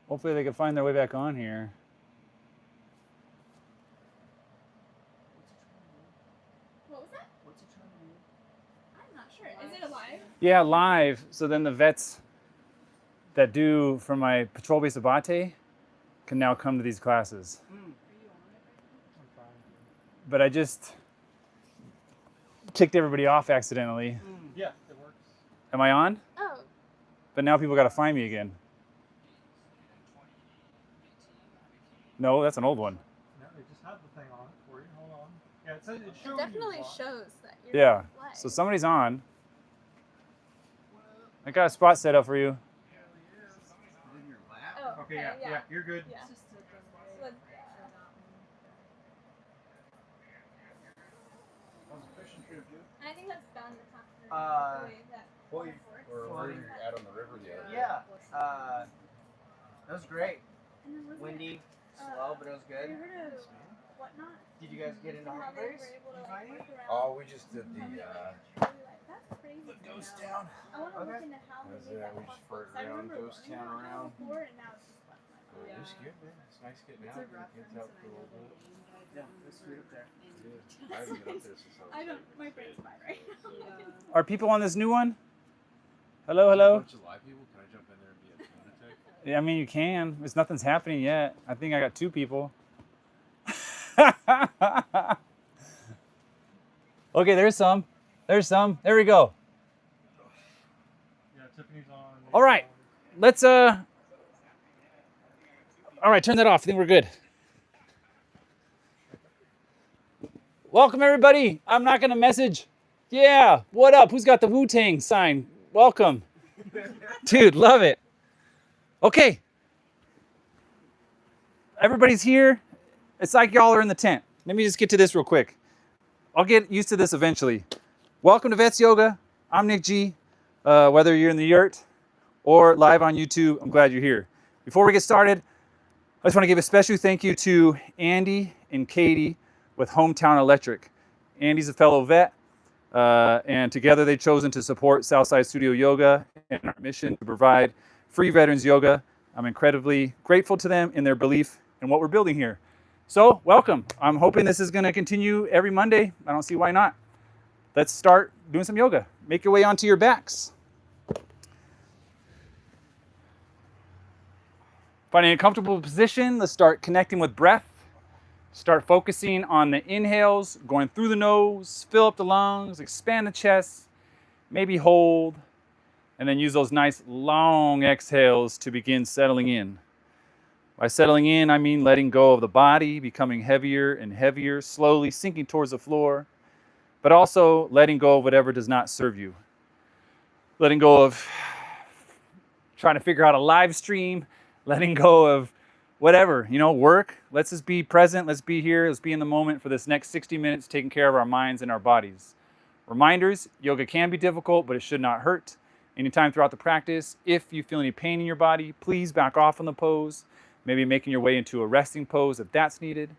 Hopefully they can find their way back on here. What was that? What's it trying to do? I'm not sure. Is it alive? Yeah, live. So then the vets that do for my patrol base abate can now come to these classes. Are you on it? I'm fine. But I just kicked everybody off accidentally. Yeah, it works. Am I on? Oh. But now people got to find me again. No, that's an old one. No, it just had the thing on it for you. Hold on. Yeah, it says it It shows definitely you shows that you're Yeah. live. So somebody's on. I got a spot set up for you. In your lap? Oh, Okay, yeah, you're good. Yeah. How's the fishing trip, dude? I think that's bound to come through Uh, the way that Or were you out on the river the other day? Yeah, it was great. And then wasn't Windy, it, slow, but it was Have you good. heard of Whatnot? Did you guys get into How Hot they Race? were able to Did you like find work it? around. Oh, we just did the That's crazy. ghost town. I want to look Okay. into how they Was made that we just possible. farted 'Cause I around remember ghost learning town about it around. before, and now it's just left my mind. It was good, man. It's nice getting out. Getting kids out for a little bit. Yeah, it's sweet up there. I haven't been up there since I was I don't. My brain's fried right now. Are people on this new one? Hello, A hello. bunch of live people. Can I jump in there and be a lunatic? Yeah, I mean you can. It's nothing's happening yet. I think I got 2 people. Okay, there's some. There's some. There we go. Yeah, Tiffany's on. All right. Let's all right, turn that off. I think we're good. Welcome everybody. I'm not gonna message. Yeah, what up? Who's got the Wu-Tang sign? Welcome. Dude, love it. Okay. Everybody's here. It's like y'all are in the tent. Let me just get to this real quick. I'll get used to this eventually. Welcome to Vets Yoga. I'm Nick G. Whether you're in the yurt or live on YouTube, I'm glad you're here. Before we get started, I just want to give a special thank you to Andy and Katie with Hometown Electric. Andy's a fellow vet, and together they've chosen to support Southside Studio Yoga and our mission to provide free veterans yoga. I'm incredibly grateful to them in their belief in what we're building here. So, welcome. I'm hoping this is going to continue every Monday. I don't see why not. Let's start doing some yoga. Make your way onto your backs. Finding a comfortable position, let's start connecting with breath. Start focusing on the inhales, going through the nose, fill up the lungs, expand the chest, maybe hold, and then use those nice long exhales to begin settling in. By settling in, I mean letting go of the body, becoming heavier and heavier, slowly sinking towards the floor, but also letting go of whatever does not serve you. Letting go of trying to figure out a live stream, letting go of whatever, work. Let's just be present. Let's be here. Let's be in the moment for this next 60 minutes, taking care of our minds and our bodies. Reminders, yoga can be difficult, but it should not hurt. Anytime throughout the practice, if you feel any pain in your body, please back off on the pose. Maybe making your way into a resting pose if that's needed.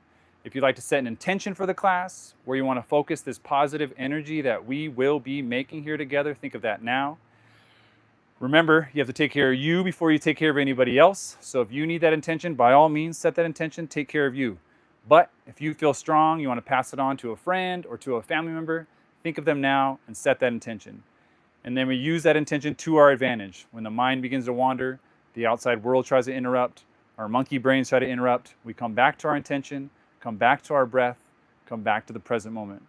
If you'd like to set an intention for the class, where you want to focus this positive energy that we will be making here together, think of that now. Remember, you have to take care of you before you take care of anybody else. So if you need that intention, by all means, set that intention, take care of you. But if you feel strong, you want to pass it on to a friend or to a family member, think of them now and set that intention. And then we use that intention to our advantage. When the mind begins to wander, the outside world tries to interrupt, our monkey brains try to interrupt, we come back to our intention, come back to our breath, come back to the present moment.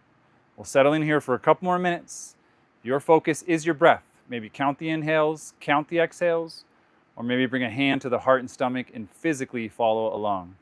We'll settle in here for a couple more minutes. Your focus is your breath. Maybe count the inhales, count the exhales, or maybe bring a hand to the heart and stomach and physically follow along.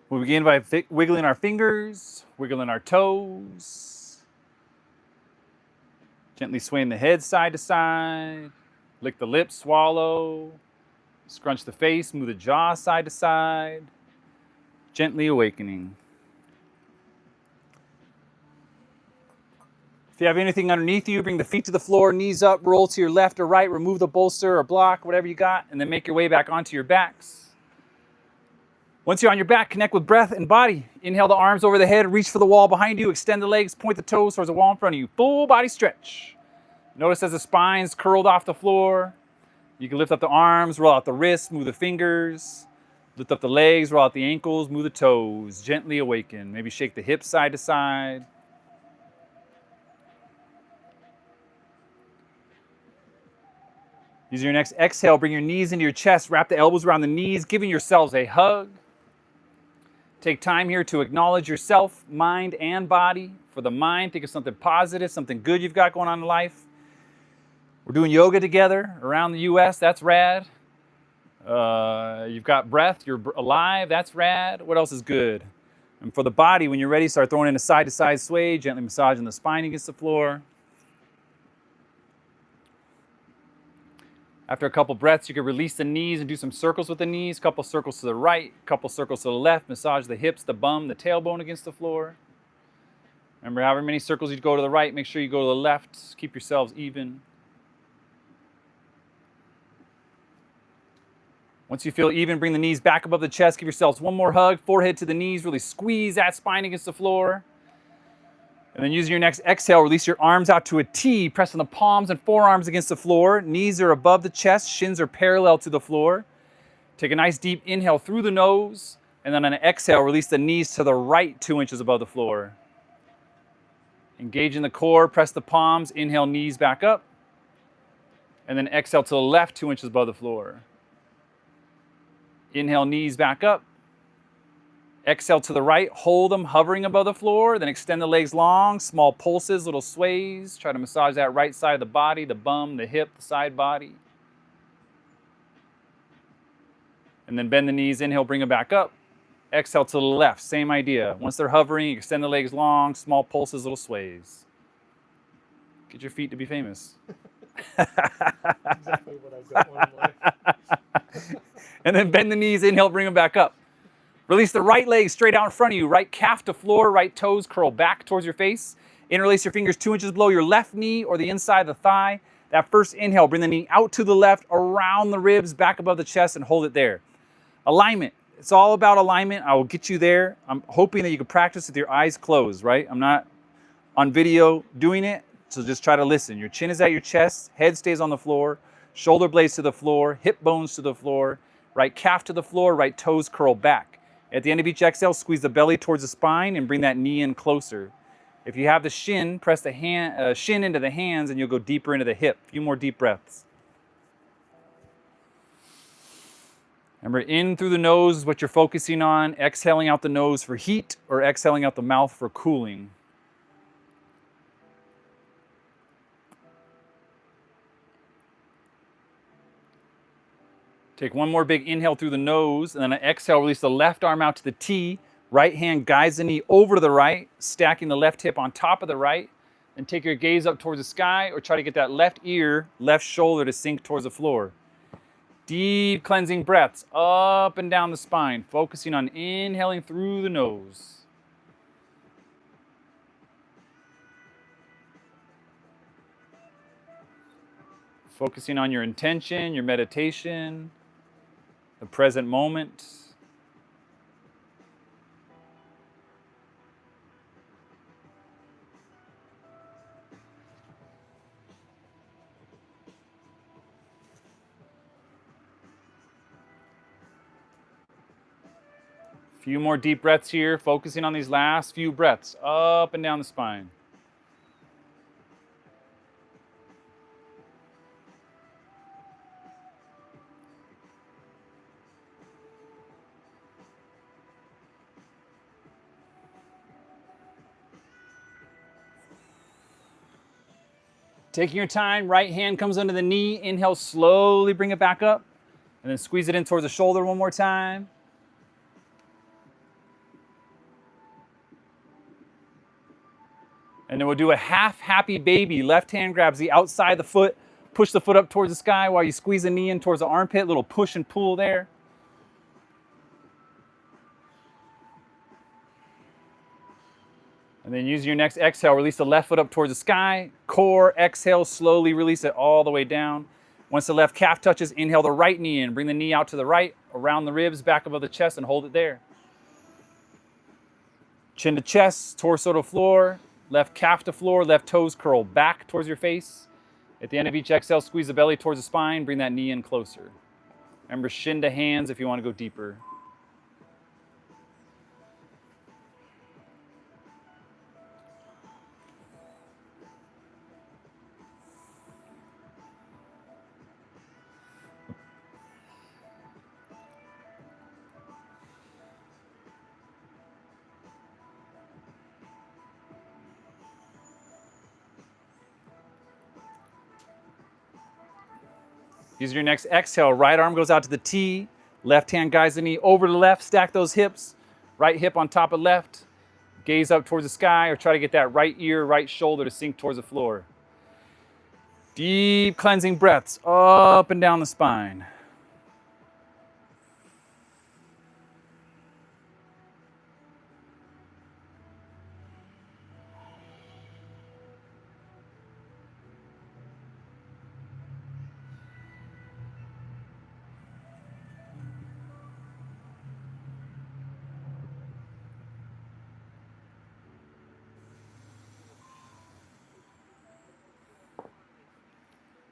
We'll begin by wiggling our fingers, wiggling our toes, gently swaying the head side to side, lick the lips, swallow, scrunch the face, move the jaw side to side, gently awakening. If you have anything underneath you, bring the feet to the floor, knees up, roll to your left or right, remove the bolster or block, whatever you got, and then make your way back onto your backs. Once you're on your back, connect with breath and body. Inhale the arms over the head, reach for the wall behind you, extend the legs, point the toes towards the wall in front of you. Full body stretch. Notice as the spine's curled off the floor. You can lift up the arms, roll out the wrists, move the fingers. Lift up the legs, roll out the ankles, move the toes. Gently awaken. Maybe shake the hips side to side. Using your next exhale, bring your knees into your chest, wrap the elbows around the knees, giving yourselves a hug. Take time here to acknowledge yourself, mind and body. For the mind, think of something positive, something good you've got going on in life. We're doing yoga together around the US, that's rad. You've got breath, you're alive, that's rad. What else is good? And for the body, when you're ready, start throwing in a side-to-side sway, gently massaging the spine against the floor. After a couple breaths, you can release the knees and do some circles with the knees. Couple circles to the right, couple circles to the left. Massage the hips, the bum, the tailbone against the floor. Remember, however many circles you go to the right, make sure you go to the left. Keep yourselves even. Once you feel even, bring the knees back above the chest. Give yourselves one more hug, forehead to the knees. Really squeeze that spine against the floor. And then using your next exhale, release your arms out to a T, pressing the palms and forearms against the floor. Knees are above the chest, shins are parallel to the floor. Take a nice deep inhale through the nose, and then on an exhale, release the knees to the right 2 inches above the floor. Engage in the core, press the palms, inhale, knees back up. And then exhale to the left 2 inches above the floor. Inhale, knees back up. Exhale to the right, hold them hovering above the floor, then extend the legs long, small pulses, little sways. Try to massage that right side of the body, the bum, the hip, the side body. And then bend the knees, inhale, bring them back up. Exhale to the left, same idea. Once they're hovering, extend the legs long, small pulses, little sways. Get your feet to be famous. Exactly what I've got one in life. And then bend the knees, inhale, bring them back up. Release the right leg straight out in front of you. Right calf to floor, right toes curl back towards your face. Interlace your fingers 2 inches below your left knee or the inside of the thigh. That first inhale, bring the knee out to the left, around the ribs, back above the chest, and hold it there. Alignment. It's all about alignment. I will get you there. I'm hoping that you can practice with your eyes closed, right? I'm not on video doing it, so just try to listen. Your chin is at your chest, head stays on the floor, shoulder blades to the floor, hip bones to the floor, right calf to the floor, right toes curl back. At the end of each exhale, squeeze the belly towards the spine and bring that knee in closer. If you have the shin, press the shin into the hands and you'll go deeper into the hip. A few more deep breaths. Remember, in through the nose is what you're focusing on. Exhaling out the nose for heat or exhaling out the mouth for cooling. Take one more big inhale through the nose, and then an exhale, release the left arm out to the T. Right hand guides the knee over to the right, stacking the left hip on top of the right. Then take your gaze up towards the sky, or try to get that left ear, left shoulder to sink towards the floor. Deep cleansing breaths up and down the spine, focusing on inhaling through the nose. Focusing on your intention, your meditation, the present moment. Few more deep breaths here, focusing on these last few breaths up and down the spine. Taking your time, right hand comes under the knee. Inhale, slowly bring it back up. And then squeeze it in towards the shoulder one more time. And then we'll do a half happy baby. Left hand grabs the outside of the foot. Push the foot up towards the sky while you squeeze the knee in towards the armpit. Little push and pull there. And then using your next exhale, release the left foot up towards the sky. Core, exhale, slowly release it all the way down. Once the left calf touches, inhale the right knee in. Bring the knee out to the right, around the ribs, back above the chest, and hold it there. Chin to chest, torso to floor, left calf to floor, left toes curl back towards your face. At the end of each exhale, squeeze the belly towards the spine. Bring that knee in closer. Remember, shin to hands if you want to go deeper. Using your next exhale, right arm goes out to the T, left hand guides the knee over to the left, stack those hips, right hip on top of left, gaze up towards the sky, or try to get that right ear, right shoulder to sink towards the floor. Deep cleansing breaths up and down the spine.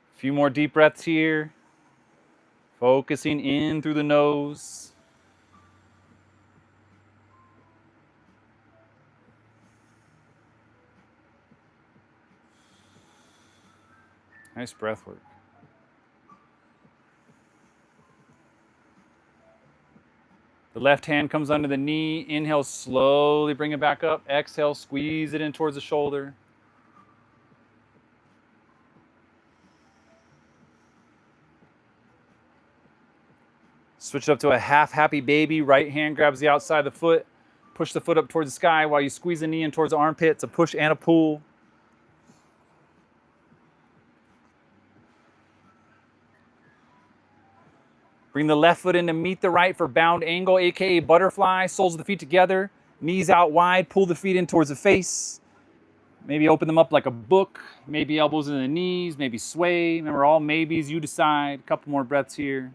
A few more deep breaths here. Focusing in through the nose. Nice breath work. The left hand comes under the knee. Inhale, slowly bring it back up. Exhale, squeeze it in towards the shoulder. Switch it up to a half happy baby. Right hand grabs the outside of the foot. Push the foot up towards the sky while you squeeze the knee in towards the armpit. It's a push and a pull. Bring the left foot in to meet the right for bound angle, aka butterfly. Soles of the feet together, knees out wide. Pull the feet in towards the face. Maybe open them up like a book. Maybe elbows in the knees. Maybe sway. Remember, all maybes, you decide. A couple more breaths here.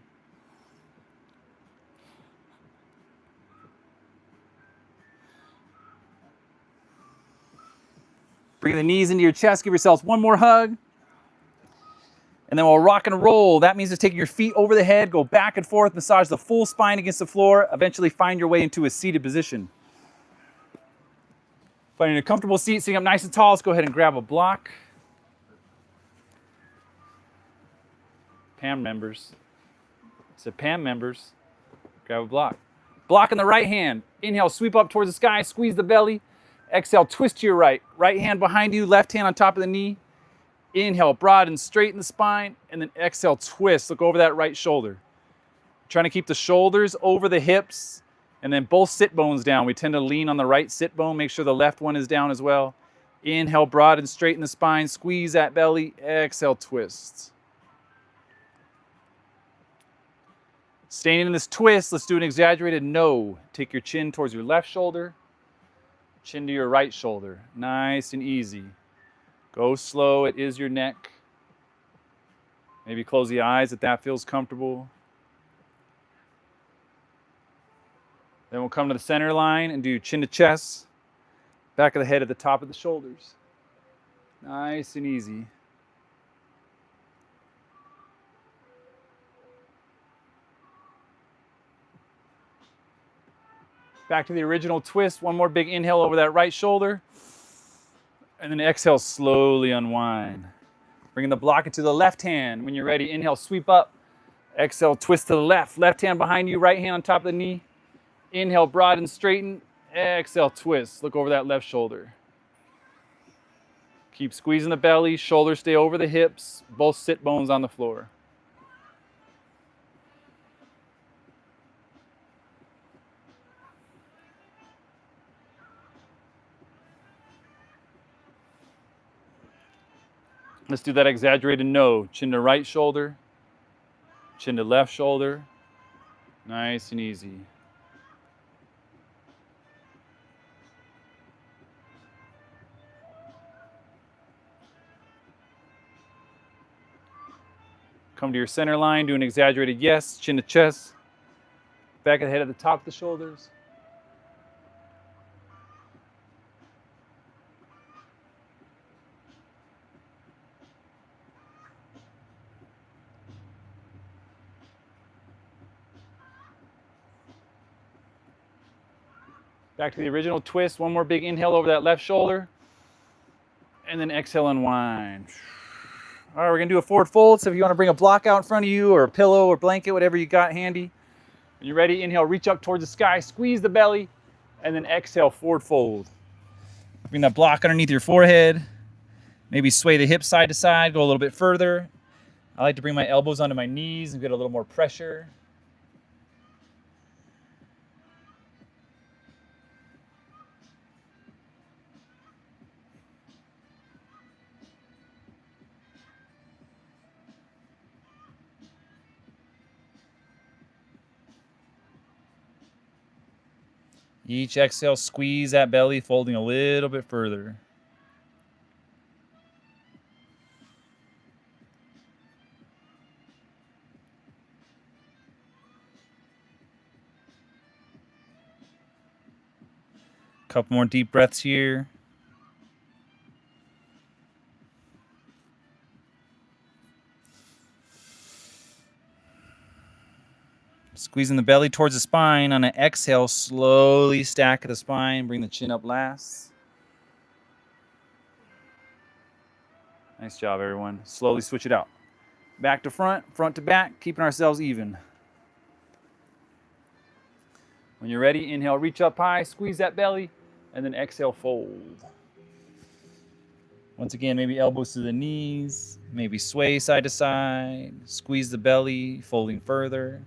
Bring the knees into your chest. Give yourselves one more hug. And then we'll rock and roll. That means just taking your feet over the head, go back and forth, massage the full spine against the floor, eventually find your way into a seated position. Finding a comfortable seat, sitting up nice and tall, let's go ahead and grab a block. PAM members. I said PAM members. Grab a block. Block in the right hand. Inhale, sweep up towards the sky, squeeze the belly. Exhale, twist to your right. Right hand behind you, left hand on top of the knee. Inhale, broaden, straighten the spine, and then exhale, twist. Look over that right shoulder. Trying to keep the shoulders over the hips, and then both sit bones down. We tend to lean on the right sit bone. Make sure the left one is down as well. Inhale, broaden, straighten the spine. Squeeze that belly. Exhale, twist. Staying in this twist, let's do an exaggerated no. Take your chin towards your left shoulder, chin to your right shoulder. Nice and easy. Go slow, it is your neck. Maybe close the eyes if that feels comfortable. Then we'll come to the center line and do chin to chest, back of the head at the top of the shoulders. Nice and easy. Back to the original twist. One more big inhale over that right shoulder. And then exhale, slowly unwind. Bringing the block into the left hand. When you're ready, inhale, sweep up. Exhale, twist to the left. Left hand behind you, right hand on top of the knee. Inhale, broaden, straighten. Exhale, twist. Look over that left shoulder. Keep squeezing the belly. Shoulders stay over the hips. Both sit bones on the floor. Let's do that exaggerated no. Chin to right shoulder, chin to left shoulder. Nice and easy. Come to your center line, do an exaggerated yes, chin to chest, back of the head at the top of the shoulders. Back to the original twist. One more big inhale over that left shoulder. And then exhale, unwind. All right, we're going to do a forward fold. So if you want to bring a block out in front of you or a pillow or blanket, whatever you got handy. When you're ready, inhale, reach up towards the sky, squeeze the belly, and then exhale, forward fold. Bring that block underneath your forehead. Maybe sway the hips side to side, go a little bit further. I like to bring my elbows onto my knees and get a little more pressure. Each exhale, squeeze that belly, folding a little bit further. Couple more deep breaths here. Squeezing the belly towards the spine. On an exhale, slowly stack the spine. Bring the chin up last. Nice job, everyone. Slowly switch it out. Back to front, front to back, keeping ourselves even. When you're ready, inhale, reach up high, squeeze that belly, and then exhale, fold. Once again, maybe elbows to the knees, maybe sway side to side, squeeze the belly, folding further.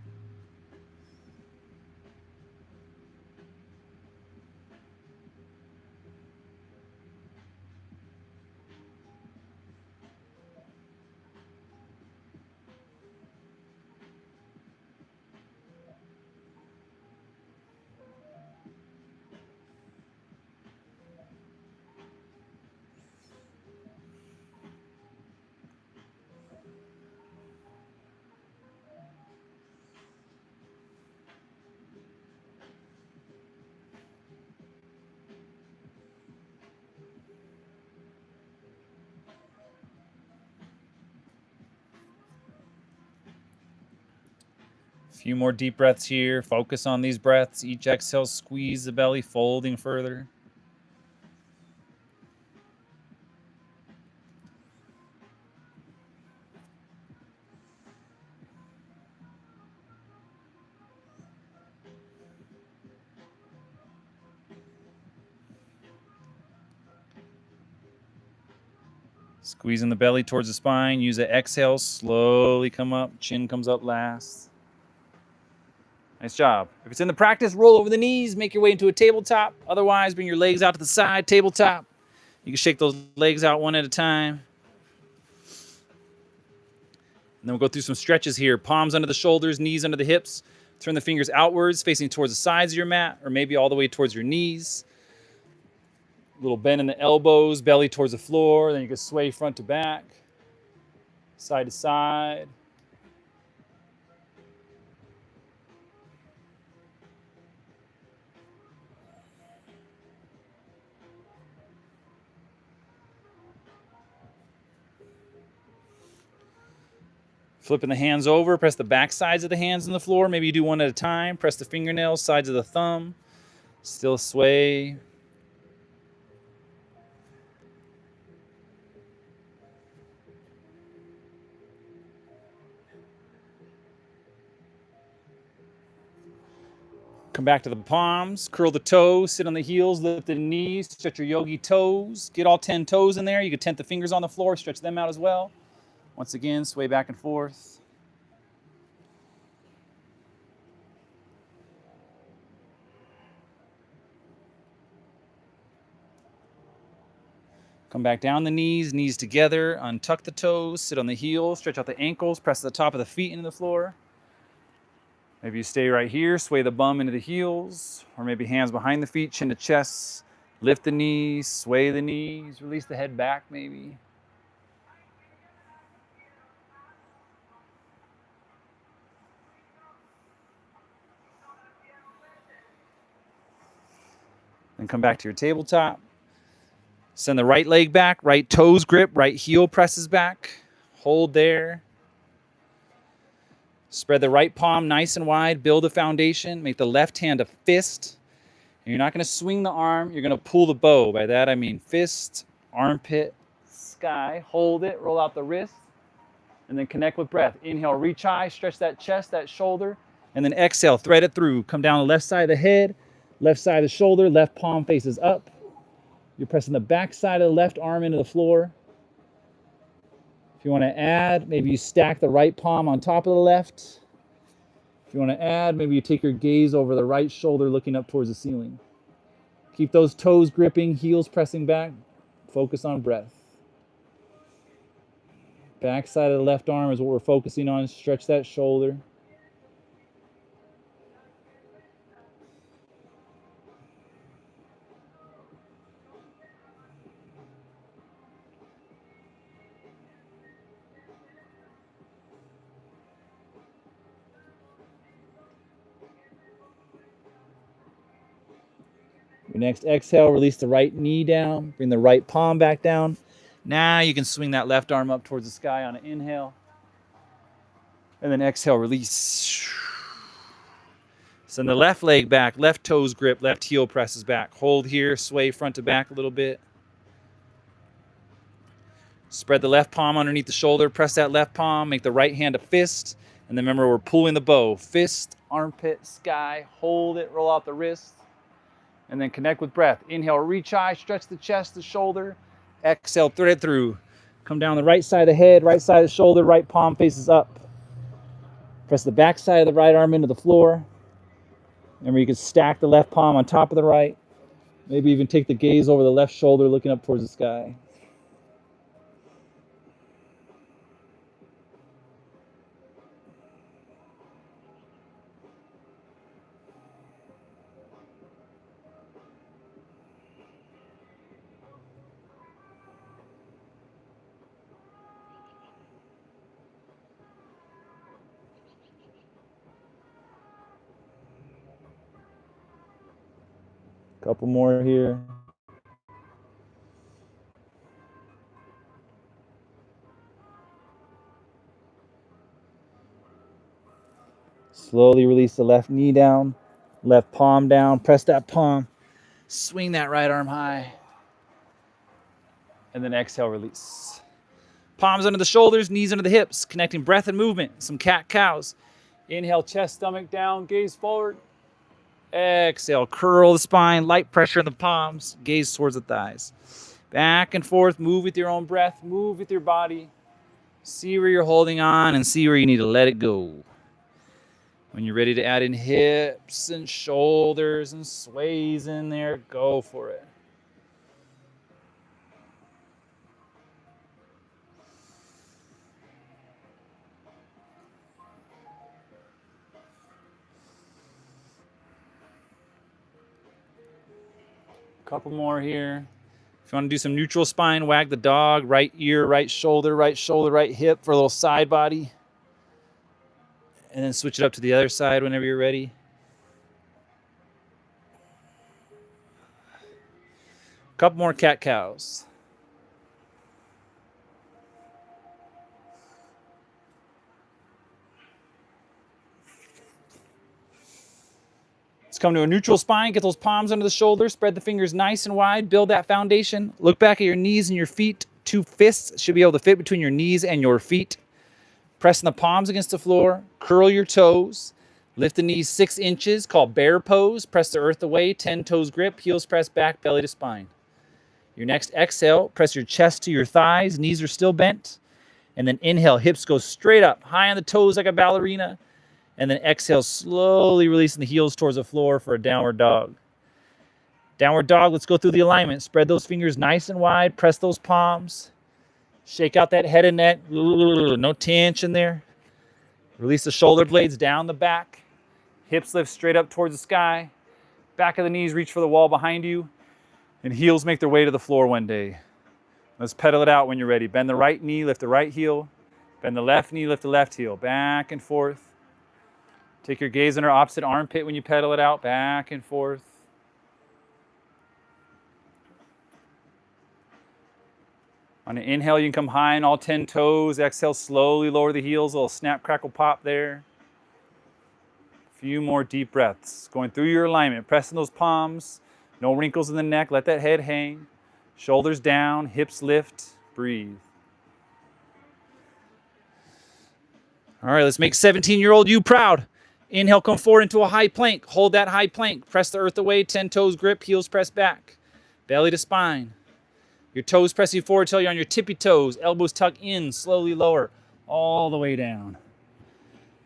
A few more deep breaths here. Focus on these breaths. Each exhale, squeeze the belly, folding further. Squeezing the belly towards the spine. Use an exhale, slowly come up. Chin comes up last. Nice job. If it's in the practice, roll over the knees, make your way into a tabletop. Otherwise, bring your legs out to the side, tabletop. You can shake those legs out one at a time. And then we'll go through some stretches here. Palms under the shoulders, knees under the hips. Turn the fingers outwards, facing towards the sides of your mat, or maybe all the way towards your knees. Little bend in the elbows, belly towards the floor. Then you can sway front to back, side to side. Flipping the hands over, press the back sides of the hands on the floor. Maybe you do one at a time. Press the fingernails, sides of the thumb. Still sway. Come back to the palms, curl the toes, sit on the heels, lift the knees, stretch your yogi toes. Get all 10 toes in there. You can tent the fingers on the floor, stretch them out as well. Once again, sway back and forth. Come back down the knees together, untuck the toes, sit on the heels, stretch out the ankles, press the top of the feet into the floor. Maybe you stay right here, sway the bum into the heels, or maybe hands behind the feet, chin to chest, lift the knees, sway the knees, release the head back maybe. Then come back to your tabletop. Send the right leg back, right toes grip, right heel presses back. Hold there. Spread the right palm nice and wide, build a foundation, make the left hand a fist. And you're not going to swing the arm, you're going to pull the bow. By that I mean fist, armpit, sky, hold it, roll out the wrist, and then connect with breath. Inhale, reach high, stretch that chest, that shoulder, and then exhale, thread it through. Come down the left side of the head, left side of the shoulder, left palm faces up. You're pressing the back side of the left arm into the floor. If you want to add, maybe you stack the right palm on top of the left. If you want to add, maybe you take your gaze over the right shoulder looking up towards the ceiling. Keep those toes gripping, heels pressing back. Focus on breath. Back side of the left arm is what we're focusing on. Stretch that shoulder. Your next exhale, release the right knee down. Bring the right palm back down. Now you can swing that left arm up towards the sky on an inhale. And then exhale, release. Send the left leg back, left toes grip, left heel presses back. Hold here, sway front to back a little bit. Spread the left palm underneath the shoulder, press that left palm, make the right hand a fist. And then remember, we're pulling the bow. Fist, armpit, sky, hold it, roll out the wrist. And then connect with breath. Inhale, reach high, stretch the chest, the shoulder. Exhale, thread it through. Come down the right side of the head, right side of the shoulder, right palm faces up. Press the back side of the right arm into the floor. Remember, you can stack the left palm on top of the right. Maybe even take the gaze over the left shoulder, looking up towards the sky. Couple more here. Slowly release the left knee down, left palm down, press that palm, swing that right arm high, and then exhale, release. Palms under the shoulders, knees under the hips, connecting breath and movement. Some cat-cows. Inhale, chest, stomach down, gaze forward. Exhale, curl the spine, light pressure in the palms, gaze towards the thighs. Back and forth, move with your own breath, move with your body. See where you're holding on and see where you need to let it go. When you're ready to add in hips and shoulders and sways in there, go for it. Couple more here. If you want to do some neutral spine, wag the dog, right ear, right shoulder, right hip for a little side body. And then switch it up to the other side whenever you're ready. Couple more cat-cows. Let's come to a neutral spine. Get those palms under the shoulders. Spread the fingers nice and wide. Build that foundation. Look back at your knees and your feet. 2 fists should be able to fit between your knees and your feet. Pressing the palms against the floor. Curl your toes. Lift the knees 6 inches, called bear pose. Press the earth away. 10 toes grip. Heels press back, belly to spine. Your next exhale, press your chest to your thighs. Knees are still bent. And then inhale, hips go straight up. High on the toes like a ballerina. And then exhale, slowly releasing the heels towards the floor for a downward dog. Downward dog, let's go through the alignment. Spread those fingers nice and wide. Press those palms. Shake out that head and neck. No tension there. Release the shoulder blades down the back. Hips lift straight up towards the sky. Back of the knees reach for the wall behind you. And heels make their way to the floor one day. Let's pedal it out when you're ready. Bend the right knee, lift the right heel. Bend the left knee, lift the left heel. Back and forth. Take your gaze under opposite armpit when you pedal it out. Back and forth. On an inhale, you can come high on all 10 toes. Exhale, slowly lower the heels. A little snap, crackle, pop there. A few more deep breaths. Going through your alignment. Pressing those palms. No wrinkles in the neck. Let that head hang. Shoulders down. Hips lift. Breathe. All right, let's make 17-year-old you proud. Inhale, come forward into a high plank. Hold that high plank. Press the earth away. 10 toes grip. Heels press back. Belly to spine. Your toes pressing forward till you're on your tippy toes. Elbows tuck in, slowly lower, all the way down.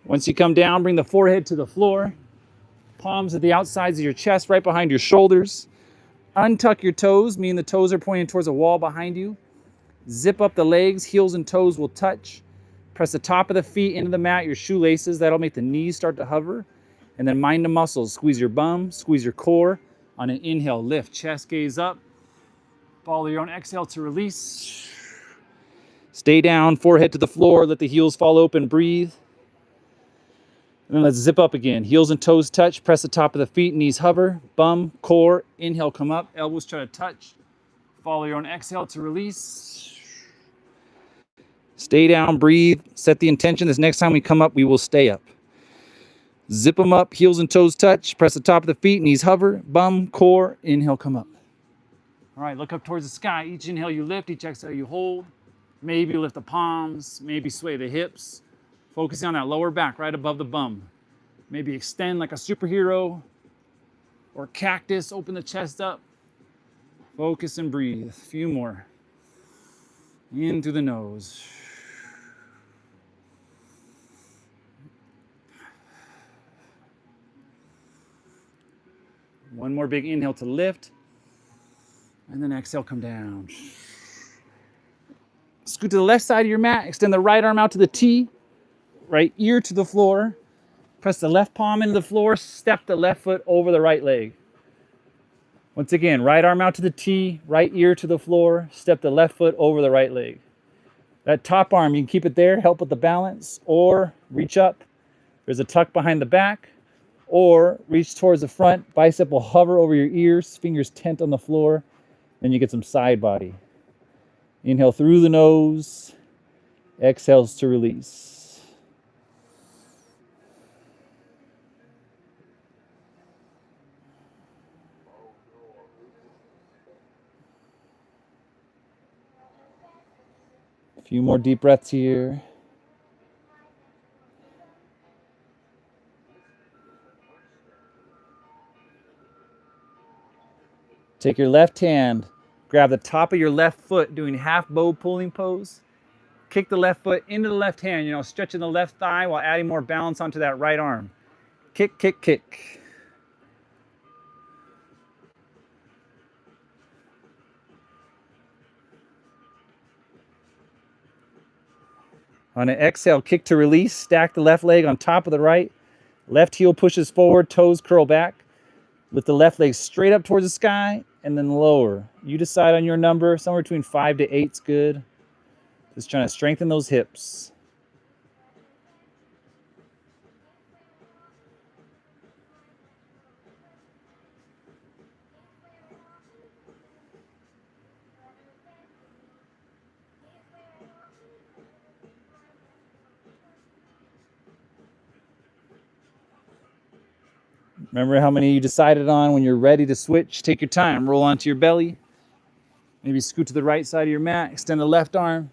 Once you come down, bring the forehead to the floor. Palms at the outsides of your chest, right behind your shoulders. Untuck your toes, meaning the toes are pointing towards a wall behind you. Zip up the legs, heels and toes will touch. Press the top of the feet into the mat, your shoelaces. That'll make the knees start to hover. And then mind the muscles. Squeeze your bum, squeeze your core. On an inhale, lift, chest gaze up. Follow your own exhale to release. Stay down, forehead to the floor. Let the heels fall open. Breathe. And then let's zip up again. Heels and toes touch. Press the top of the feet. Knees hover. Bum, core. Inhale, come up. Elbows try to touch. Follow your own exhale to release. Stay down. Breathe. Set the intention. This next time we come up, we will stay up. Zip them up. Heels and toes touch. Press the top of the feet. Knees hover. Bum, core. Inhale, come up. All right, look up towards the sky. Each inhale you lift, each exhale you hold. Maybe lift the palms, maybe sway the hips. Focusing on that lower back right above the bum. Maybe extend like a superhero or cactus, open the chest up. Focus and breathe. A few more. In through the nose. One more big inhale to lift. And then exhale, come down. Scoot to the left side of your mat. Extend the right arm out to the T. Right ear to the floor. Press the left palm into the floor. Step the left foot over the right leg. Once again, right arm out to the T. Right ear to the floor. Step the left foot over the right leg. That top arm, you can keep it there. Help with the balance. Or reach up. There's a tuck behind the back. Or reach towards the front. Bicep will hover over your ears. Fingers tent on the floor. Then you get some side body. Inhale through the nose. Exhales to release. A few more deep breaths here. Take your left hand, grab the top of your left foot, doing half bow pulling pose. Kick the left foot into the left hand, stretching the left thigh while adding more balance onto that right arm. Kick, kick, kick. On an exhale, kick to release. Stack the left leg on top of the right. Left heel pushes forward, toes curl back. Lift the left leg straight up towards the sky and then lower. You decide on your number. Somewhere between 5 to 8 is good. Just trying to strengthen those hips. Remember how many you decided on. When you're ready to switch, take your time. Roll onto your belly. Maybe scoot to the right side of your mat. Extend the left arm.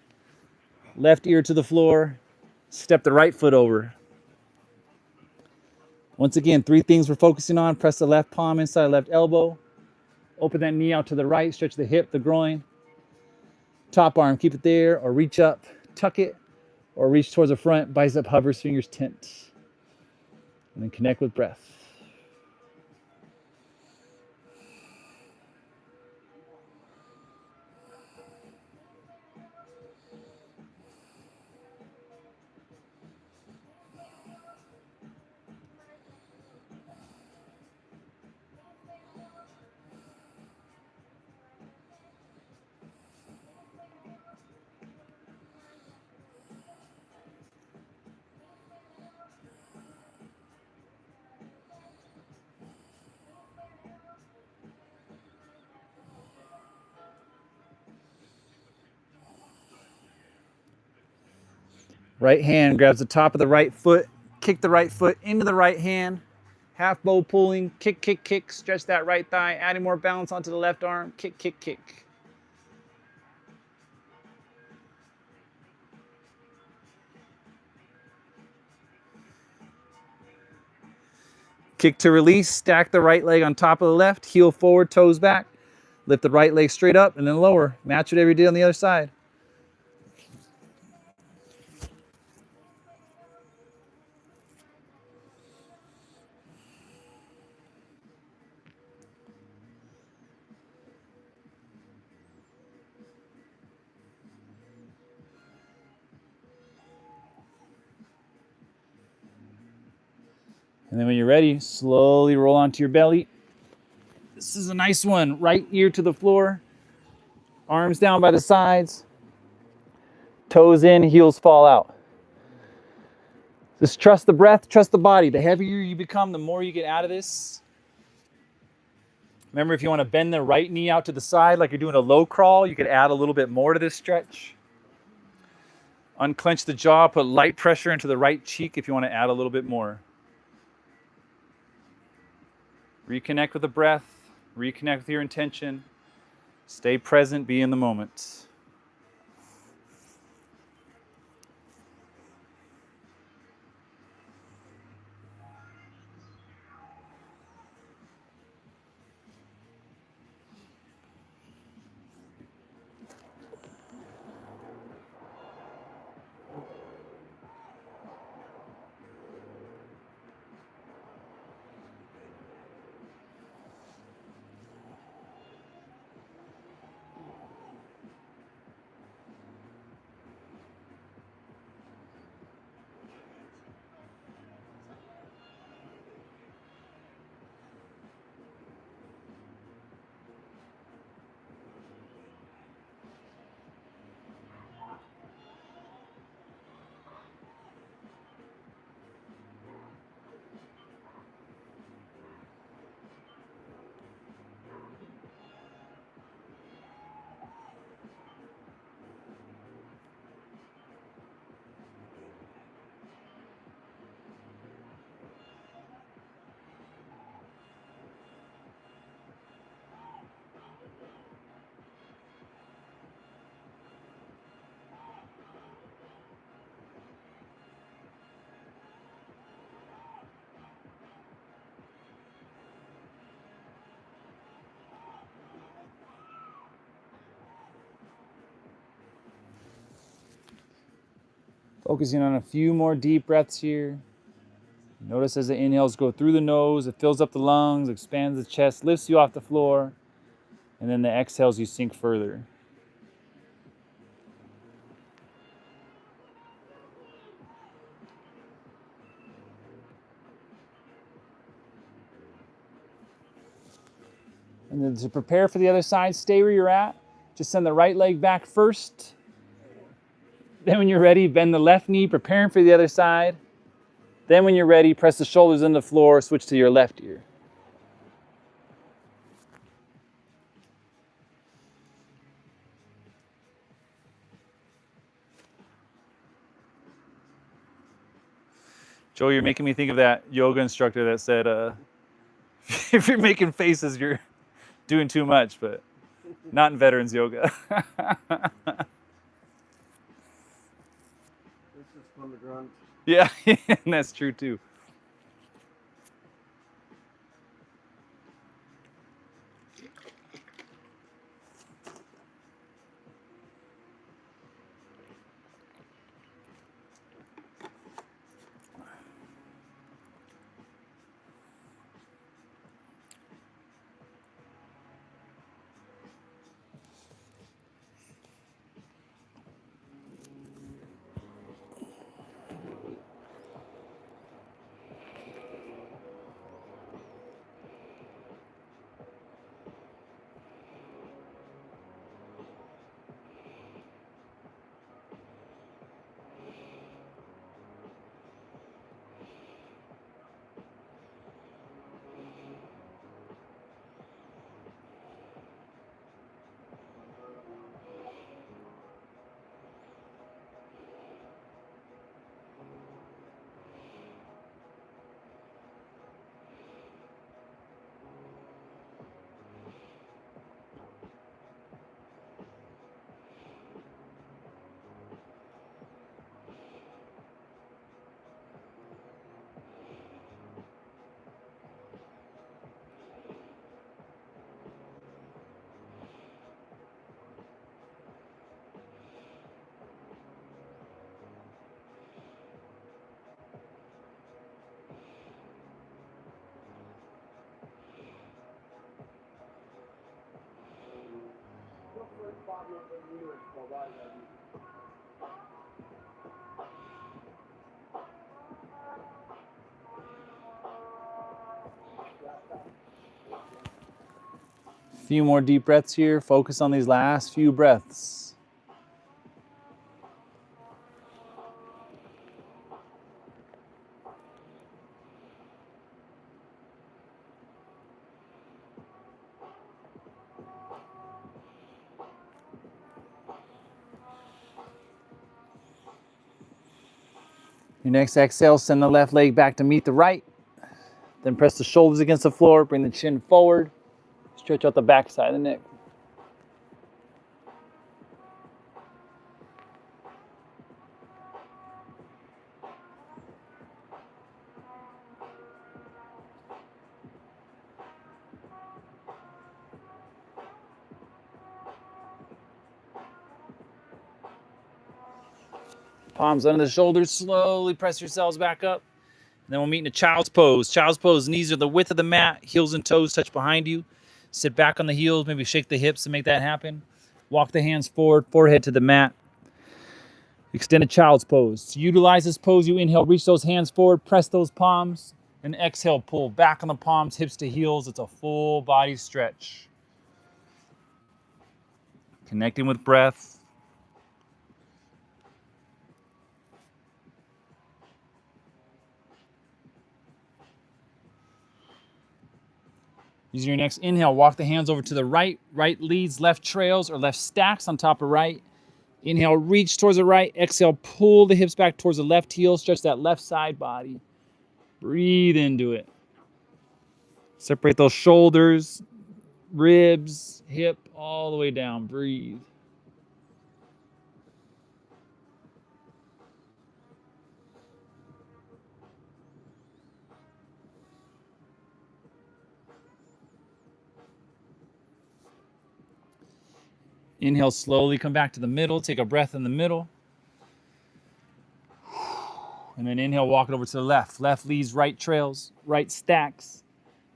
Left ear to the floor. Step the right foot over. Once again, 3 things we're focusing on. Press the left palm inside left elbow. Open that knee out to the right. Stretch the hip, the groin. Top arm, keep it there. Or reach up, tuck it. Or reach towards the front. Bicep hovers, fingers tent. And then connect with breath. Right hand grabs the top of the right foot, kick the right foot into the right hand, half bow pulling, kick, kick, kick, stretch that right thigh, adding more balance onto the left arm, kick, kick, kick. Kick to release, stack the right leg on top of the left, heel forward, toes back, lift the right leg straight up and then lower. Match whatever you did on the other side. And then when you're ready, slowly roll onto your belly. This is a nice one. Right ear to the floor, arms down by the sides, toes in, heels fall out. Just trust the breath, trust the body. The heavier you become, the more you get out of this. Remember, if you want to bend the right knee out to the side like you're doing a low crawl, you could add a little bit more to this stretch. Unclench the jaw, put light pressure into the right cheek if you want to add a little bit more. Reconnect with the breath, reconnect with your intention. Stay present, be in the moment. Focusing on a few more deep breaths here. Notice as the inhales go through the nose, it fills up the lungs, expands the chest, lifts you off the floor, and then the exhales you sink further. And then to prepare for the other side, stay where you're at. Just send the right leg back first. Then when you're ready, bend the left knee, preparing for the other side. Then when you're ready, press the shoulders into the floor, switch to your left ear. Joe, you're making me think of that yoga instructor that said, if you're making faces, you're doing too much, but not in veterans yoga. This is fun to grunt. Yeah, and that's true too. A few more deep breaths here. Focus on these last few breaths. Your next exhale, send the left leg back to meet the right. Then press the shoulders against the floor, bring the chin forward. Stretch out the back side of the neck. Palms under the shoulders, slowly press yourselves back up. And then we'll meet in a child's pose. Child's pose, knees are the width of the mat, heels and toes touch behind you. Sit back on the heels, maybe shake the hips to make that happen. Walk the hands forward, forehead to the mat. Extended child's pose. To utilize this pose, you inhale, reach those hands forward, press those palms, and exhale, pull back on the palms, hips to heels. It's a full body stretch. Connecting with breath. Using your next inhale, walk the hands over to the right. Right leads, left trails, or left stacks on top of right. Inhale, reach towards the right. Exhale, pull the hips back towards the left heel. Stretch that left side body. Breathe into it. Separate those shoulders, ribs, hip, all the way down. Breathe. Inhale, slowly come back to the middle. Take a breath in the middle. And then inhale, walk it over to the left. Left leads, right trails, right stacks.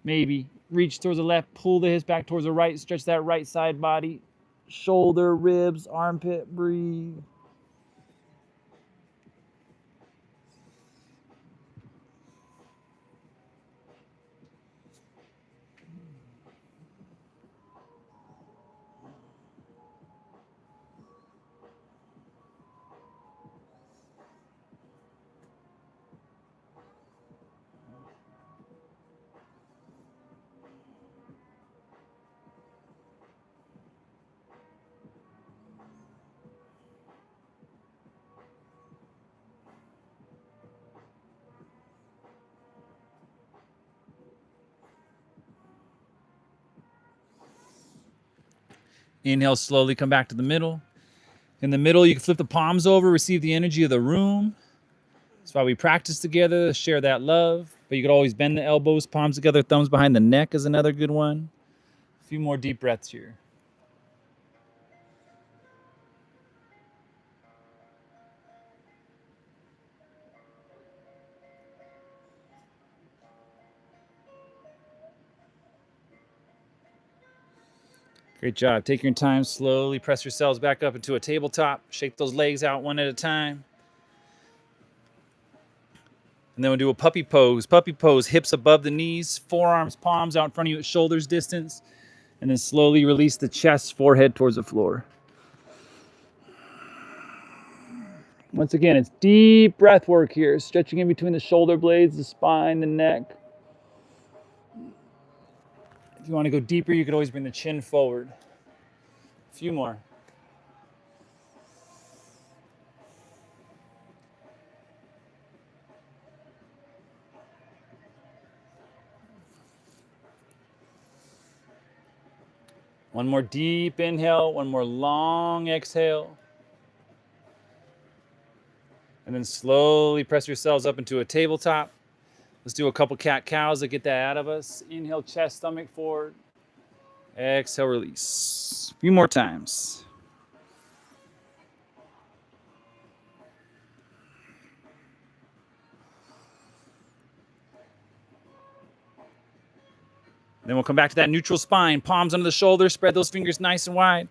Maybe. Reach towards the left, pull the hips back towards the right. Stretch that right side body. Shoulder, ribs, armpit, breathe. Inhale, slowly come back to the middle. In the middle, you can flip the palms over, receive the energy of the room. That's why we practice together, share that love. But you could always bend the elbows, palms together, thumbs behind the neck is another good one. A few more deep breaths here. Great job. Take your time, slowly press yourselves back up into a tabletop. Shake those legs out one at a time. And then we'll do a puppy pose. Puppy pose, hips above the knees, forearms, palms out in front of you at shoulders distance. And then slowly release the chest, forehead towards the floor. Once again, it's deep breath work here, stretching in between the shoulder blades, the spine, the neck. If you want to go deeper, you could always bring the chin forward. A few more. One more deep inhale, one more long exhale. And then slowly press yourselves up into a tabletop. Let's do a couple cat-cows to get that out of us. Inhale, chest, stomach forward. Exhale, release. A few more times. Then we'll come back to that neutral spine. Palms under the shoulders. Spread those fingers nice and wide.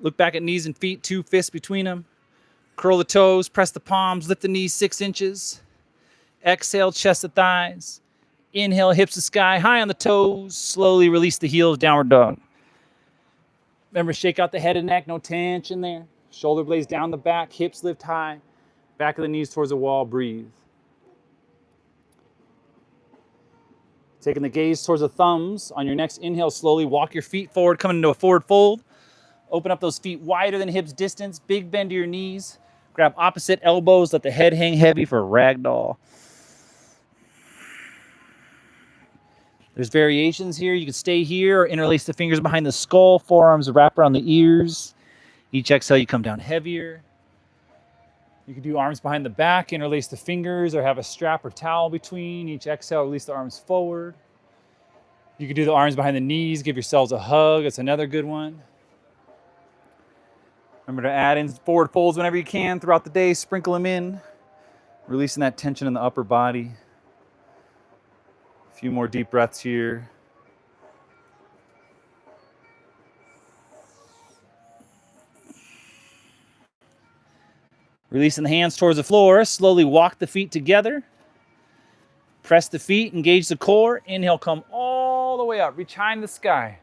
Look back at knees and feet, 2 fists between them. Curl the toes, press the palms, lift the knees 6 inches. Exhale, chest to thighs. Inhale, hips to sky, high on the toes. Slowly release the heels, downward dog. Remember, shake out the head and neck, no tension there. Shoulder blades down the back, hips lift high. Back of the knees towards the wall, breathe. Taking the gaze towards the thumbs. On your next inhale, slowly walk your feet forward, coming into a forward fold. Open up those feet wider than hips distance. Big bend to your knees. Grab opposite elbows. Let the head hang heavy for ragdoll. There's variations here. You can stay here or interlace the fingers behind the skull. Forearms wrap around the ears. Each exhale, you come down heavier. You can do arms behind the back, interlace the fingers, or have a strap or towel between. Each exhale, release the arms forward. You can do the arms behind the knees, give yourselves a hug. It's another good one. Remember to add in forward folds whenever you can throughout the day. Sprinkle them in, releasing that tension in the upper body. A few more deep breaths here. Releasing the hands towards the floor. Slowly walk the feet together. Press the feet, engage the core. Inhale, come all the way up. Reach high in the sky.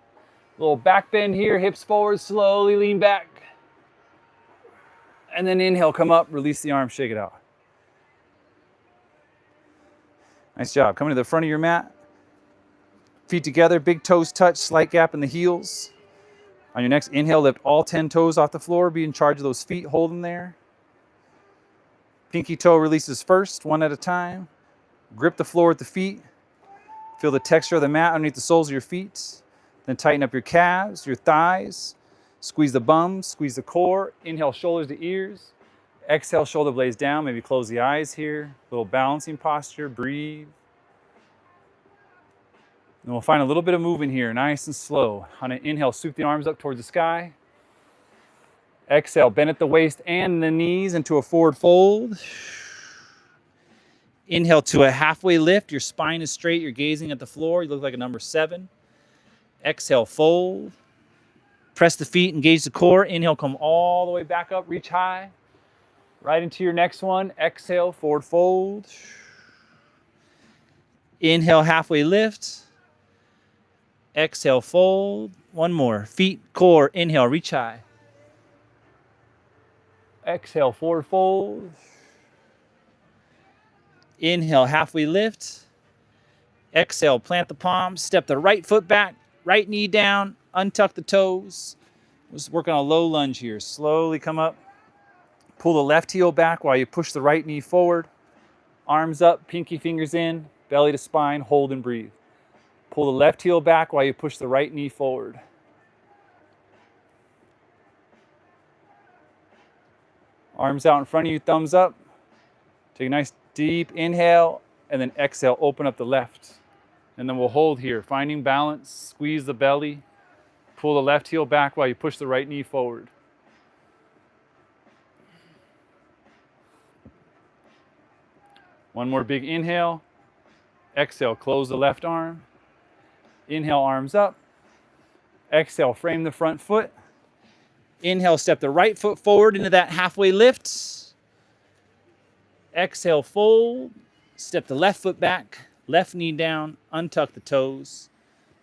Little back bend here, hips forward, slowly lean back. And then inhale, come up, release the arms, shake it out. Nice job. Coming to the front of your mat. Feet together, big toes touch, slight gap in the heels. On your next inhale, lift all 10 toes off the floor. Be in charge of those feet, hold them there. Pinky toe releases first, one at a time. Grip the floor with the feet. Feel the texture of the mat underneath the soles of your feet. Then tighten up your calves, your thighs. Squeeze the bum, squeeze the core. Inhale, shoulders to ears. Exhale, shoulder blades down. Maybe close the eyes here. Little balancing posture, breathe. And we'll find a little bit of movement here, nice and slow. On an inhale, sweep the arms up towards the sky. Exhale, bend at the waist and the knees into a forward fold. Inhale to a halfway lift. Your spine is straight. You're gazing at the floor. You look like a number 7. Exhale, fold. Press the feet, engage the core. Inhale, come all the way back up. Reach high. Right into your next one. Exhale, forward fold. Inhale, halfway lift. Exhale, fold. One more. Feet, core. Inhale, reach high. Exhale, forward fold. Inhale, halfway lift. Exhale, plant the palms. Step the right foot back, right knee down. Untuck the toes. Let's work on a low lunge here. Slowly come up. Pull the left heel back while you push the right knee forward. Arms up, pinky fingers in, belly to spine, hold and breathe. Pull the left heel back while you push the right knee forward. Arms out in front of you, thumbs up. Take a nice deep inhale, and then exhale, open up the left. And then we'll hold here, finding balance, squeeze the belly. Pull the left heel back while you push the right knee forward. One more big inhale. Exhale, close the left arm. Inhale, arms up. Exhale, frame the front foot. Inhale, step the right foot forward into that halfway lift. Exhale, fold. Step the left foot back, left knee down, untuck the toes.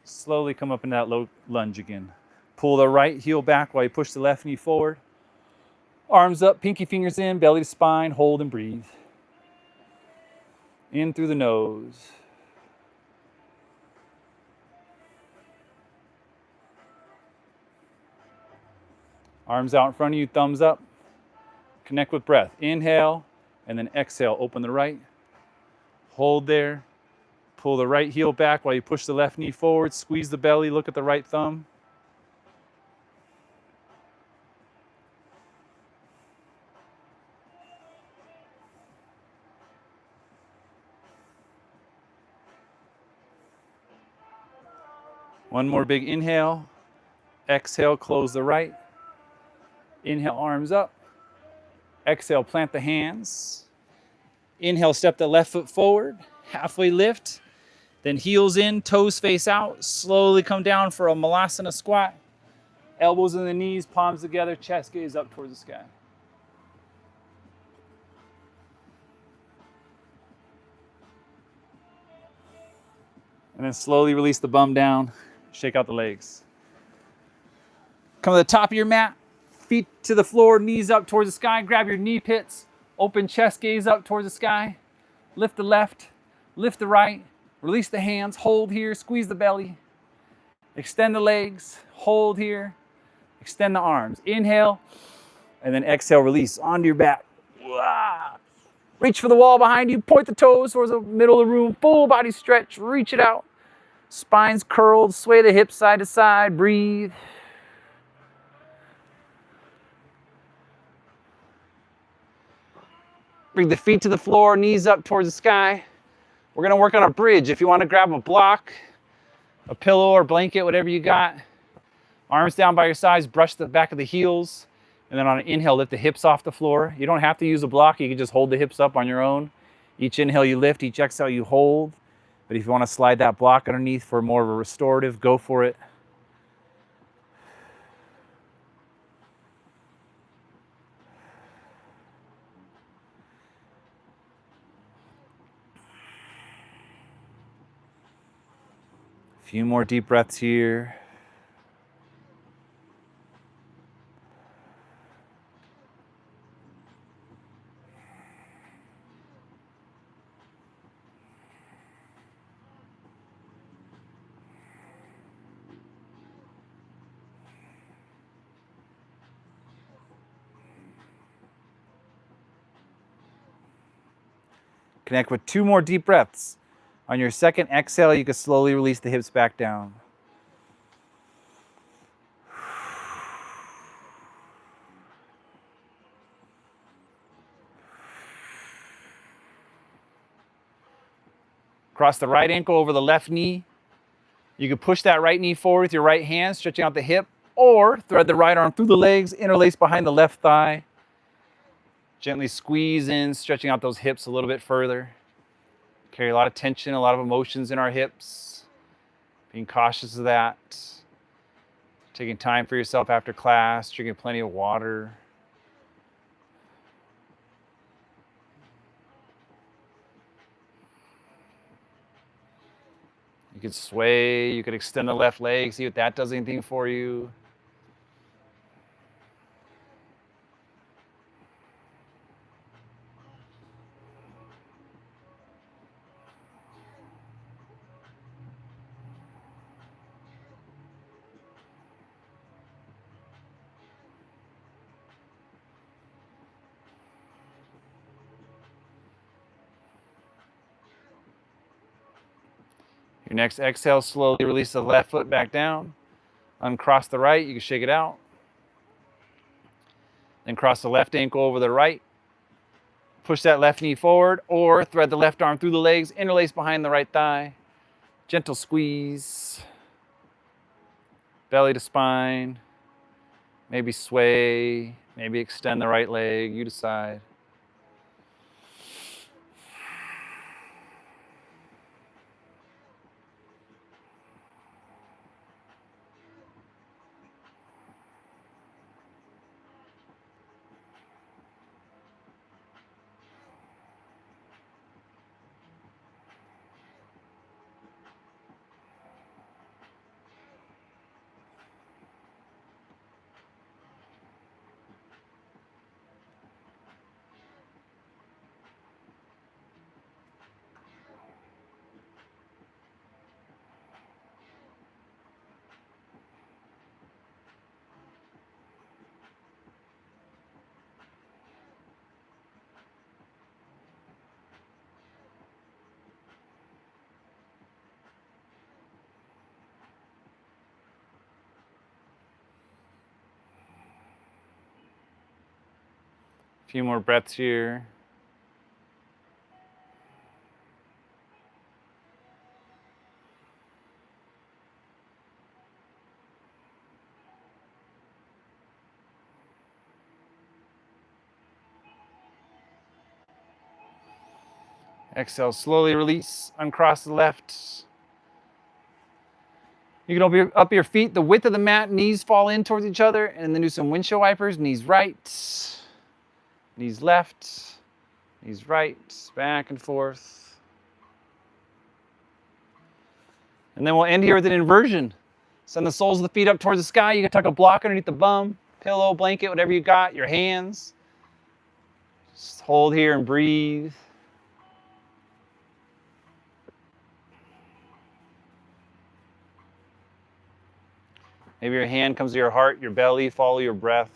Slowly come up into that low lunge again. Pull the right heel back while you push the left knee forward. Arms up, pinky fingers in, belly to spine, hold and breathe. In through the nose. Arms out in front of you, thumbs up. Connect with breath. Inhale, and then exhale. Open the right. Hold there. Pull the right heel back while you push the left knee forward. Squeeze the belly, look at the right thumb. One more big inhale. Exhale, close the right. Inhale, arms up. Exhale, plant the hands. Inhale, step the left foot forward. Halfway lift. Then heels in, toes face out. Slowly come down for a Malasana squat. Elbows in the knees, palms together, chest gaze up towards the sky. And then slowly release the bum down, shake out the legs. Come to the top of your mat, feet to the floor, knees up towards the sky, grab your knee pits, open chest gaze up towards the sky, lift the left, lift the right, release the hands, hold here, squeeze the belly, extend the legs, hold here, extend the arms. Inhale, and then exhale, release onto your back. Reach for the wall behind you, point the toes towards the middle of the room, full body stretch, reach it out. Spine's curled, sway the hips side to side, breathe. Bring the feet to the floor, knees up towards the sky. We're gonna work on a bridge. If you wanna grab a block, a pillow or blanket, whatever you got, arms down by your sides, brush the back of the heels, and then on an inhale, lift the hips off the floor. You don't have to use a block, you can just hold the hips up on your own. Each inhale you lift, each exhale you hold. But if you wanna slide that block underneath for more of a restorative, go for it. A few more deep breaths here. Connect with 2 more deep breaths. On your second exhale, you can slowly release the hips back down. Cross the right ankle over the left knee. You can push that right knee forward with your right hand, stretching out the hip, or thread the right arm through the legs, interlace behind the left thigh. Gently squeeze in, stretching out those hips a little bit further. Carry a lot of tension, a lot of emotions in our hips. Being cautious of that. Taking time for yourself after class, drinking plenty of water. You could sway, you could extend the left leg, see if that does anything for you. Your next exhale, slowly release the left foot back down. Uncross the right, you can shake it out. Then cross the left ankle over the right. Push that left knee forward or thread the left arm through the legs, interlace behind the right thigh. Gentle squeeze. Belly to spine. Maybe sway, maybe extend the right leg, you decide. A few more breaths here. Exhale, slowly release, uncross the left. You can open up your feet the width of the mat, knees fall in towards each other, and then do some windshield wipers. Knees right, knees left, knees right, back and forth. And then we'll end here with an inversion. Send the soles of the feet up towards the sky. You can tuck a block underneath the bum, pillow, blanket, whatever you got, your hands. Just hold here and breathe. Maybe your hand comes to your heart, your belly, follow your breath.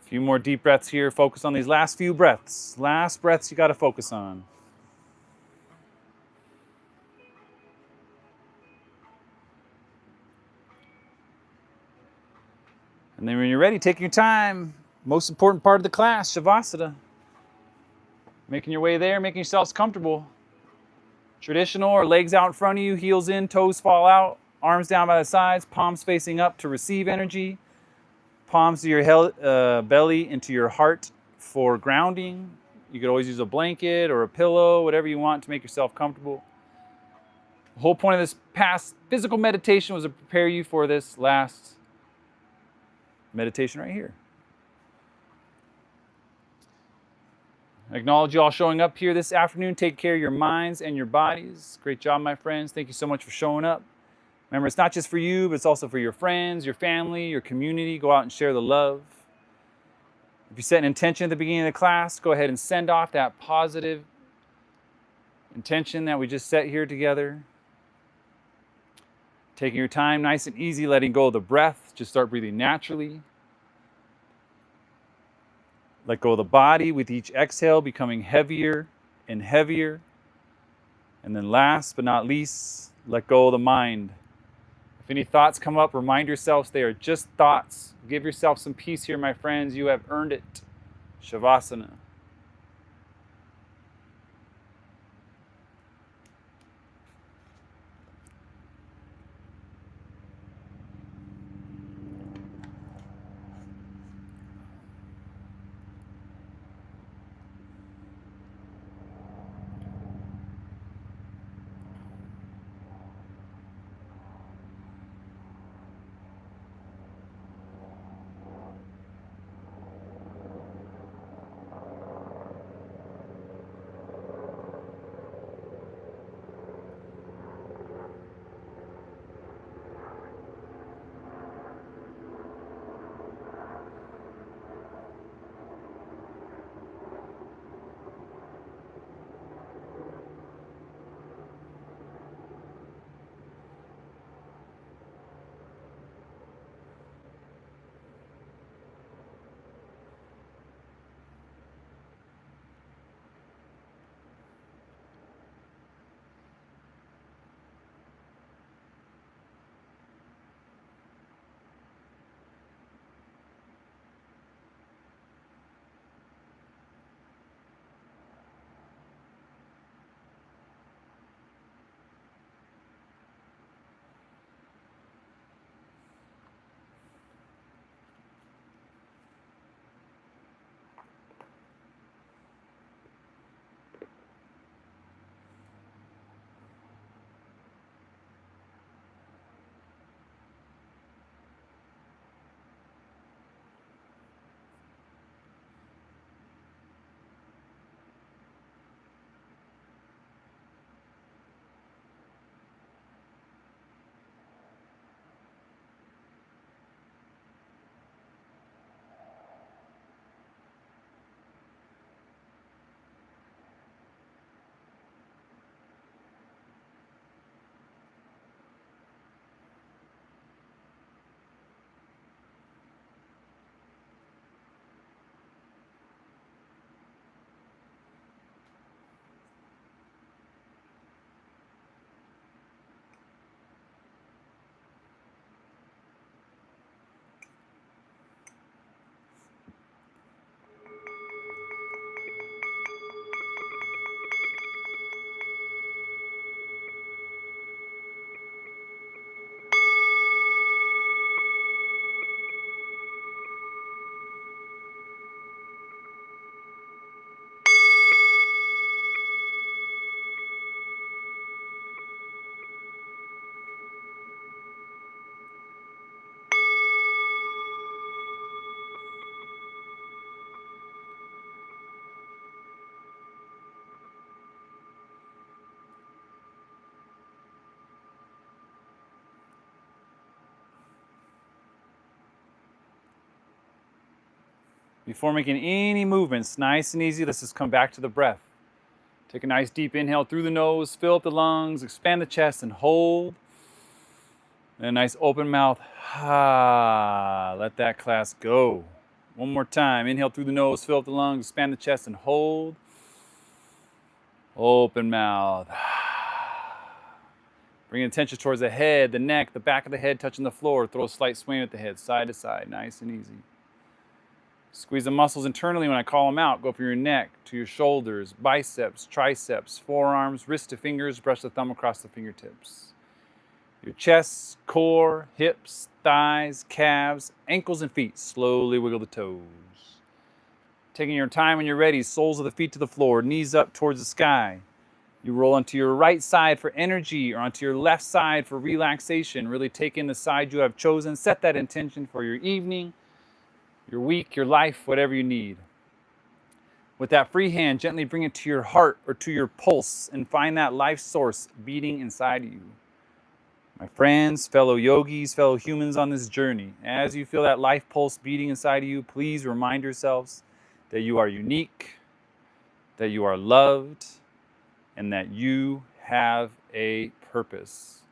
A few more deep breaths here. Focus on these last few breaths. Last breaths you got to focus on. And then when you're ready, take your time. Most important part of the class, Shavasana. Making your way there, making yourselves comfortable. Traditional or legs out in front of you, heels in, toes fall out, arms down by the sides, palms facing up to receive energy. Palms to your belly into your heart for grounding. You could always use a blanket or a pillow, whatever you want to make yourself comfortable. The whole point of this past physical meditation was to prepare you for this last meditation right here. I acknowledge you all showing up here this afternoon. Take care of your minds and your bodies. Great job, my friends. Thank you so much for showing up. Remember, it's not just for you, but it's also for your friends, your family, your community. Go out and share the love. If you set an intention at the beginning of the class, go ahead and send off that positive intention that we just set here together. Taking your time nice and easy, letting go of the breath. Just start breathing naturally. Let go of the body with each exhale, becoming heavier and heavier. And then last but not least, let go of the mind. If any thoughts come up, remind yourselves they are just thoughts. Give yourself some peace here, my friends. You have earned it. Shavasana. Before making any movements, nice and easy, let's just come back to the breath. Take a nice deep inhale through the nose, fill up the lungs, expand the chest, and hold. And a nice open mouth. Let that class go. One more time. Inhale through the nose, fill up the lungs, expand the chest, and hold. Open mouth. Bring attention towards the head, the neck, the back of the head touching the floor. Throw a slight swing at the head, side to side, nice and easy. Squeeze the muscles internally when I call them out. Go from your neck to your shoulders, biceps, triceps, forearms, wrist to fingers. Brush the thumb across the fingertips. Your chest, core, hips, thighs, calves, ankles, and feet. Slowly wiggle the toes. Taking your time when you're ready, soles of the feet to the floor, knees up towards the sky. You roll onto your right side for energy or onto your left side for relaxation. Really take in the side you have chosen. Set that intention for your evening, your week, your life, whatever you need. With that free hand, gently bring it to your heart or to your pulse and find that life source beating inside of you. My friends, fellow yogis, fellow humans on this journey, as you feel that life pulse beating inside of you, please remind yourselves that you are unique, that you are loved, and that you have a purpose.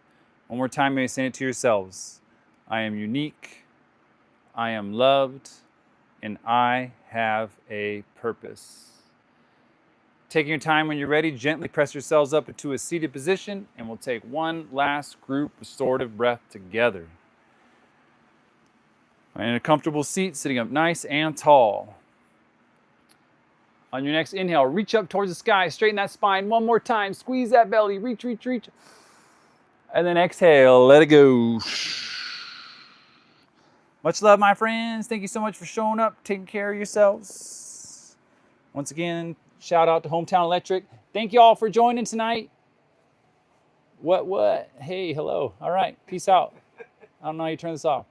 One more time, may you say it to yourselves. I am unique, I am loved, and I have a purpose. Taking your time when you're ready, gently press yourselves up into a seated position, and we'll take one last group restorative breath together. In a comfortable seat, sitting up nice and tall. On your next inhale, reach up towards the sky, straighten that spine. One more time, squeeze that belly, reach, reach, reach. And then exhale, let it go. Much love, my friends. Thank you so much for showing up, taking care of yourselves. Once again, shout out to Hometown Electric. Thank you all for joining tonight. What? Hey, hello. All right, peace out. I don't know how you turn this off.